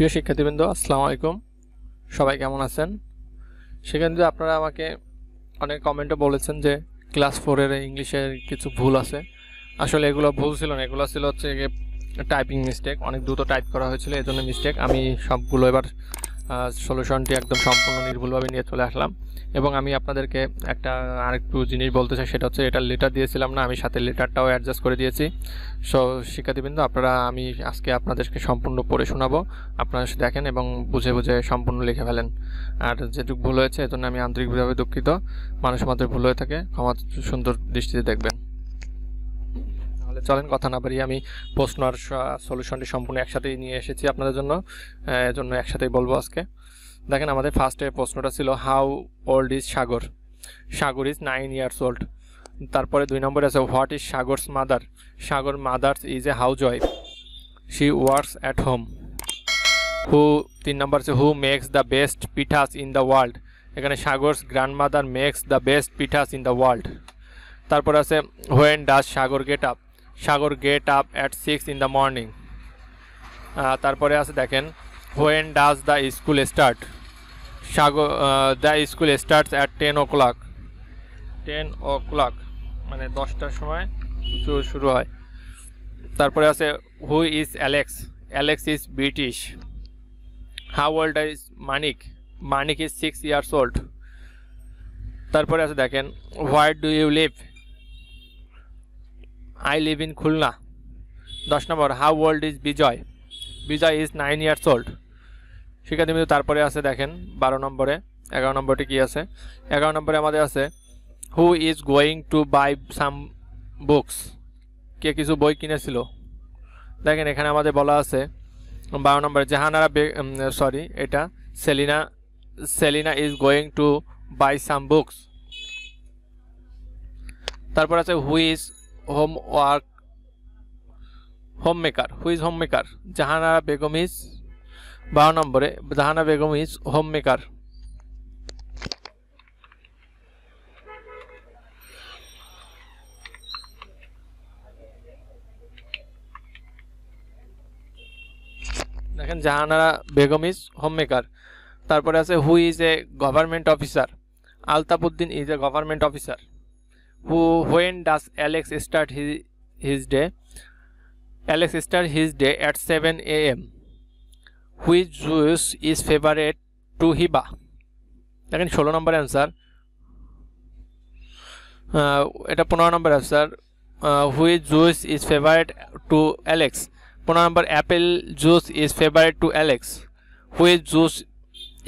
প্রিয় শিক্ষার্থীবৃন্দ, আসসালামু আলাইকুম। সবাই কেমন আছেন? সেখানে আপনারা আমাকে অনেক কমেন্টে বলেছেন যে ক্লাস 4-এর ইংলিশের কিছু ভুল আছে। আসলে এগুলো ভুল ছিল না, এগুলো ছিল হচ্ছে টাইপিং মিস্টেক। অনেক দ্রুত টাইপ করা হয়েছিল, এই জন্য মিস্টেক। আমি সবগুলো এবার সলিউশনটি একদম সম্পূর্ণ নির্ভুলভাবে নিয়ে চলে আসলাম। এবং আমি আপনাদেরকে আরেকটু জিনিস বলতে চাই, সেটা হচ্ছে এটা লেটার দিয়েছিলাম না, আমি সাথে লেটারটাও অ্যাডজাস্ট করে দিয়েছি। সো শিক্ষার্থীবৃন্দ, আমি আজকে আপনাদেরকে সম্পূর্ণ পড়ে শোনাবো, আপনারা দেখেন এবং বুঝে বুঝে সম্পূর্ণ লিখে ফেলেন। আর যেটুকু ভুল হয়েছে এজন্য আমি আন্তরিকভাবে দুঃখিত। মানুষ মাত্র ভুল হয়ে থাকে, ক্ষমা সুন্দর দৃষ্টিতে দেখবেন। তাহলে চলেন কথা না বাড়িয়ে আমি প্রশ্ন আর সলিউশনটি সম্পূর্ণ একসাথেই নিয়ে এসেছি আপনাদের জন্য, এজন্য একসাথেই বলবো আজকে। দেখেন, আমাদের ফার্স্টে প্রশ্নটা ছিল how old is Sagar. Sagar is 9 years old। তারপরে 2 নম্বরে আছে what is Sagar's mother. Sagar mother's is a housewife, she works at home. 3 নম্বর আছে who makes the best pithas in the world. এখানে Sagar's grandmother makes the best pithas in the world. তারপরে আছে when does Sagar get up. Sagar get up at 6 in the morning। তারপরে আছে দেখেন when does the school start. Sagar the school starts at 10 o'clock। 10 o'clock মানে 10টার সময় শুরু হয়। তারপরে আছে who is Alex. Alex is British. How old is Manik. Manik is 6 years old। তারপরে আছে দেখেন where do you live. I live in Khulna. 10 number how old is Bijoy. Bijoy is 9 years old। শিক্ষার্থী, তারপরে আছে দেখেন 12 নম্বরে, 11 নম্বরটি কি আছে? 11 নম্বরে আমাদের আছে who is going to buy some books. কে কিছু বই কিনেছিল? দেখেন এখানে আমাদের বলা আছে 12 নম্বরে এটা Selina is going to buy some books. তারপর আছে who is homemaker. Who is homemaker. Jahanara Begum is 12 নম্বরে জাহানা বেগম ইজ হোমমেকার। দেখেন জাহানারা বেগম ইজ হোমমেকার। তারপরে আছে who is a government officer. Altafuddin is a government officer. When does Alex start his day? Alex start his day at 7 a.m. Which juice is favorite to Hiba? দেখেন 16 নম্বর answer. এটা 15 নম্বর answer. Which juice is favorite to Alex? 15 নম্বর apple juice is favorite to Alex. Which juice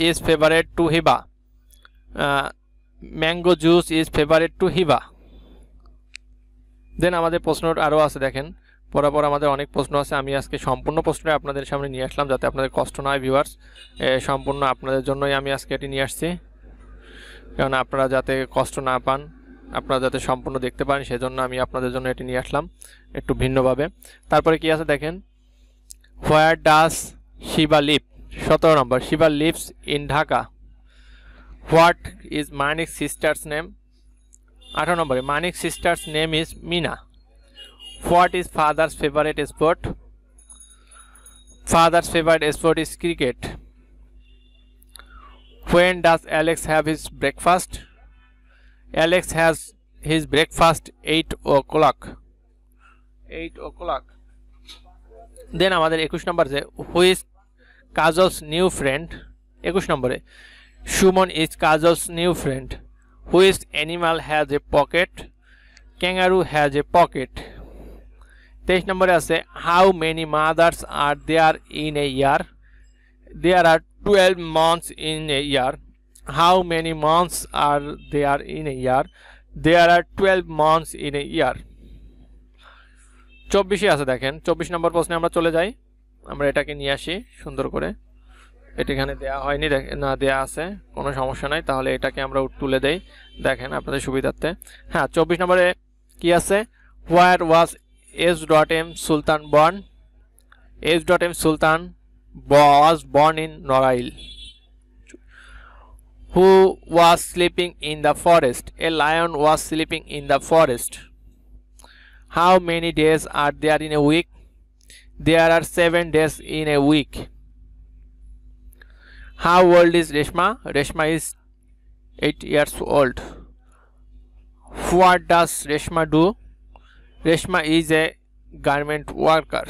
is favorite to Hiba? Mango juice is favorite to Hiba. দেন আমাদের প্রশ্ন আরও আছে, দেখেন পরপর আমাদের অনেক প্রশ্ন আছে। আমি আজকে সম্পূর্ণ প্রশ্নটা আপনাদের সামনে নিয়ে আসলাম যাতে আপনাদের কষ্ট না হয় ভিউয়ার্স। সম্পূর্ণ আপনাদের জন্যই আমি আজকে এটি নিয়ে আসছি, কারণ আপনারা যাতে কষ্ট না পান, আপনারা যাতে সম্পূর্ণ দেখতে পান, সেজন্য আমি আপনাদের জন্য এটি নিয়ে আসলাম একটু ভিন্নভাবে। তারপরে কি আছে দেখেন হোয়ার ডাজ শিবা লিভ। 17 নম্বর Shiba lives in Dhaka. What is Manik sister's name. 18 নম্বরে Manik sister's name is Mina. What is father's favourite sport. Father's favourite sport is cricket. When does Alex have his breakfast? Alex has his breakfast 8 o'clock. 8 o'clock. দেন আমাদের 21 নম্বর যে who is Kajol's new friend. 21 নম্বরে Suman is Kajol's new friend. Which animal has a pocket? Kangaroo has a pocket. 23 নম্বরে আছে how many mothers are there in a year? There are 12 months in a year. How many months are there in a year? There are 12 months in a year. 24 আছে দেখেন 24 নম্বর প্রশ্নে আমরা চলে যাই। আমরা এটাকে নিয়ে আসি সুন্দর করে। এটা এখানে দেয়া হয়নি, না দেয়া আছে, কোনো সমস্যা নাই। তাহলে এটাকে আমরা তুলে দেই, দেখেন আপনাদের সুবিধার্থে। হ্যাঁ, 24 নম্বরে কি আছে হোয়ার ওয়াজ S.M. Sultan born? S.M. Sultan was born in Norail. Who was sleeping in the forest? A lion was sleeping in the forest. How many days are there in a week? There are 7 days in a week. How old is Reshma? Reshma is 8 years old. What does Reshma do? Reshma is a garment worker.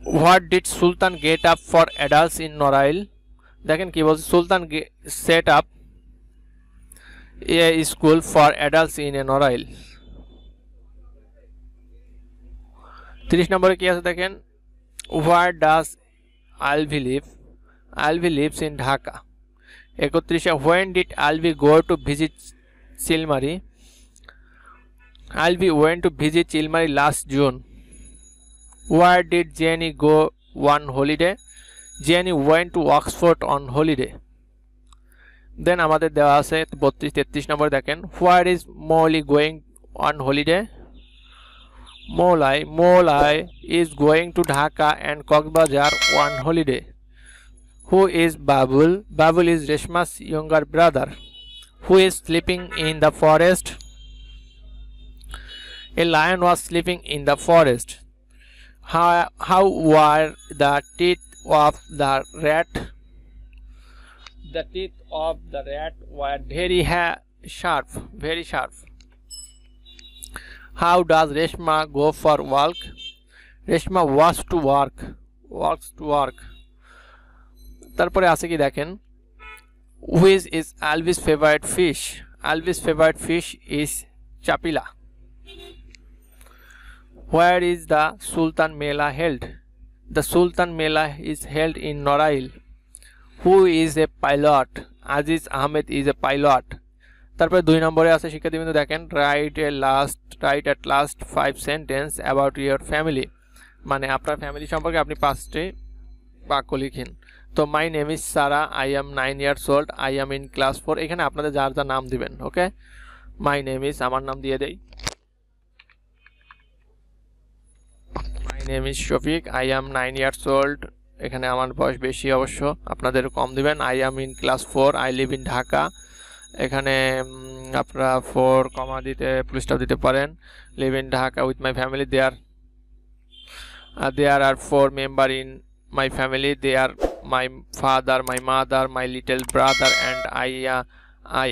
What did Sultan get up for adults in Norail? দেখেন কি বলছে, সুলতান set up a school for adults in a Norail. 30 নম্বরে কি আছে দেখেন, where does Alvi live? Alvi lives in Dhaka. 31 when did Alvi go to visit Chilmari? Alvi went to visit Chilmari last June. Where did Jenny go on holiday? Jenny went to Oxford on holiday. Then আমাদের দেওয়া আছে 32-33 নম্বর দেখেন, where is Molly going on holiday? Molly is going to Dhaka and Coxbazar on holiday. Who is Babul? Babul is Reshma's younger brother. Who is sleeping in the forest? A lion was sleeping in the forest. How were the teeth of the rat? The teeth of the rat were very sharp, very sharp. How does Reshma go for walk? Reshma walks to work. তারপরে আছে কি দেখেন, which is Alvi's favorite fish? Alvi's favorite fish is chapila. Where is the Sultan Mela held? The Sultan Mela is held in Norail. Who is a pilot? Aziz Ahmed is a pilot. তারপরে 2 নম্বরে আছে শিক্ষার্থীবৃন্দ দেখেন, write at last 5 sentence about your family. মানে আপনার family সম্পর্কে আপনি 5টি বাক্য লিখেন। তো my name is Sara, I am 9 years old, I am in class 4। এখানে আপনাদের যার যার নাম দিবেন। ওকে, মাই নেম ইজ, আমার নাম দিয়ে দেই, মাই name is Shafiq, I am 9 years old। এখানে আমার বয়স বেশি, অবশ্য আপনাদের কম দিবেন। I am in class 4, I live in Dhaka. এখানে আপনারা 4 কমা দিতে ফুল স্টপ দিতে পারেন। Live in Dhaka with my family, there are 4 members in my family. They are my father, my mother, my little brother, and I.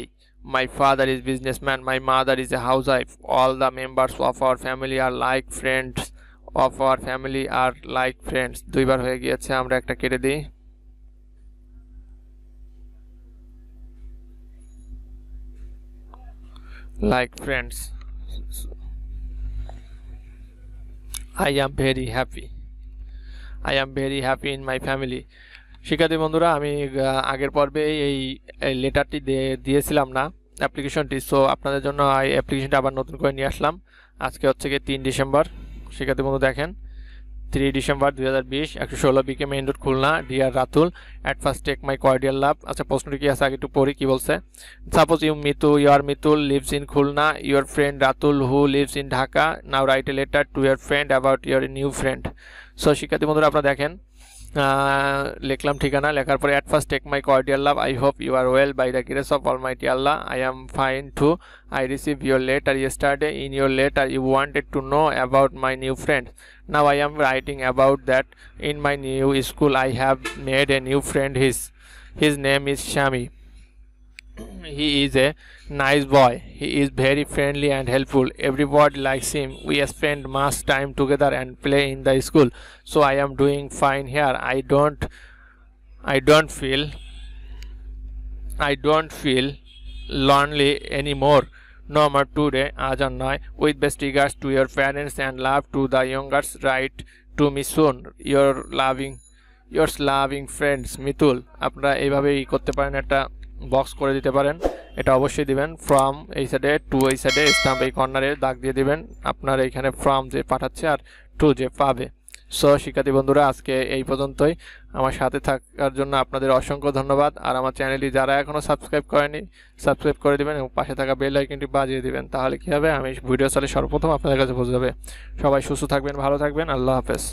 My father is businessman, my mother is a housewife. All the members of our family are like friends. দুইবার হয়ে গিয়েছে, আমরা একটা কেটে দিই। Like friends. I am very happy in my family. শিক্ষার্থী বন্ধুরা, আমি আগের পর্বে এই লেটারটি দিয়েছিলাম না, অ্যাপ্লিকেশনটি। সো আপনাদের জন্য এই অ্যাপ্লিকেশনটা আবার নতুন করে নিয়ে আসলাম। আজকে হচ্ছে কি 3 ডিসেম্বর। শিক্ষার্থী বন্ধু দেখেন, 3 December 2020, 116 BK main road Khulna. Dear Ratul, at first take my cordial love. আচ্ছা, প্রশ্নটি কি আছে আগে একটু পড়ি কি বলছে। Suppose your Mitul lives in Khulna, your friend Ratul who lives in Dhaka. Now write a letter to your friend about your new friend. So শিক্ষার্থী বন্ধুরা, আপনারা দেখেন, লিখলাম ঠিকানা, লেখার পরে at first take my cordial love, I hope you R well by the grace of almighty Allah, I am fine too, I received your letter yesterday. In your letter you wanted to know about my new friend. Now I am writing about that. In my new school I have made a new friend. His name is Shami. He is a nice boy. He is very friendly and helpful. Everybody likes him. We spend much time together and play in the school. So I am doing fine here. I don't feel lonely anymore. No more today, aaj আর নয়। With best regards to your parents and love to the youngers. Write to me soon. Yours loving friends Mitul. আপনারা এইভাবেই করতে পারেন, একটা box করে দিতে পারেন। এটা অবশ্যই দিবেন ফ্রম এই সাইডে, টু এই সাইডে, স্টাম্প এই কর্নারে দাগ দিয়ে দিবেন। আপনার এইখানে ফ্রম যে পাঠাচ্ছে আর টু যে পাবে। সো শিক্ষার্থী বন্ধুরা, আজকে এই পর্যন্তই। আমার সাথে থাকার জন্য আপনাদের অসংখ্য ধন্যবাদ। আর আমার চ্যানেলটি যারা এখনও সাবস্ক্রাইব করেনি, সাবস্ক্রাইব করে দেবেন এবং পাশে থাকা বেল আইকনটি বাজিয়ে দিবেন। তাহলে কী হবে, আমি ভিডিও চালে সর্বপ্রথম আপনাদের কাছে পৌঁছে যাবে। সবাই সুস্থ থাকবেন, ভালো থাকবেন, আল্লাহ হাফেজ।